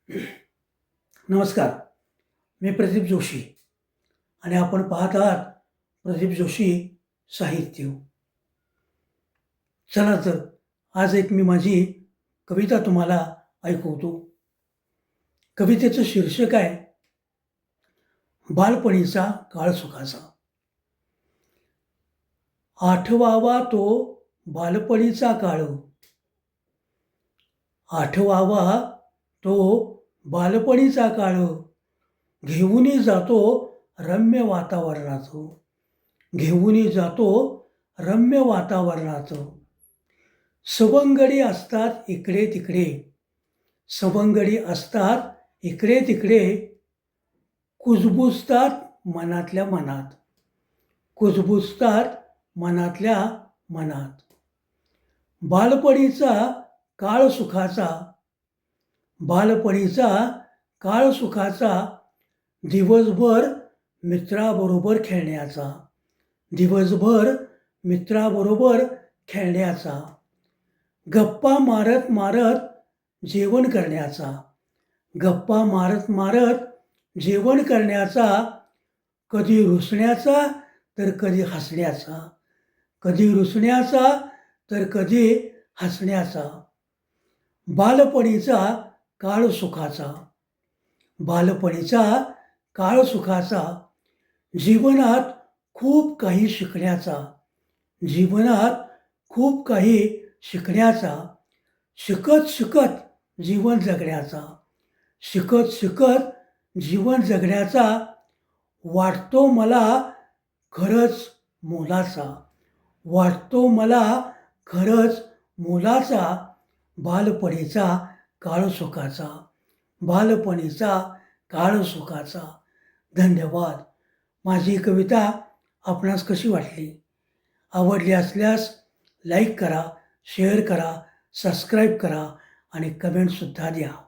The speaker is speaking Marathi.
नमस्कार. मी प्रदीप जोशी आणि आपण पाहत आहात प्रदीप जोशी साहित्य. चला तर आज एक मी माझी कविता तुम्हाला ऐकवतो. कवितेचं शीर्षक आहे बालपणीचा काळ सुखाचा. आठवावा तो बालपणीचा काळ, आठवावा तो बालपणीचा काळ, घेऊनी जातो रम्य वातावरणात, घेऊनी जातो रम्य वातावरणात. सवंगडी असतात इकडे तिकडे, सवंगडी असतात इकडे तिकडे, कुजबुजतात मनातल्या मनात, कुजबुजतात मनातल्या मनात. बालपणीचा काळ सुखाचा, बालपणीचा काळ सुखाचा, दिवसभर मित्राबरोबर खेळण्याचा, दिवसभर मित्राबरोबर खेळण्याचा, गप्पा मारत मारत जेवण करण्याचा, गप्पा मारत मारत जेवण करण्याचा, कधी रुसण्याचा तर कधी हसण्याचा, कधी रुसण्याचा तर कधी हसण्याचा. बालपणीचा काळ सुखाचा, बालपणीचा काळ सुखाचा, जीवनात खूप काही शिकण्याचा, जीवनात खूप काही शिकण्याचा, शिकत शिकत जीवन जगण्याचा, शिकत शिकत जीवन जगण्याचा, वाटतो मला खरंच मोलाचा, वाटतो मला खरंच मोलाचा. बालपणीचा काळ सुखाचा, बालपणीचा काळ सुखाचा. धन्यवाद. माझी कविता आपणास कशी वाटली? आवडली असल्यास लाईक करा, शेअर करा, सबस्क्राईब करा आणि कमेंटसुद्धा द्या.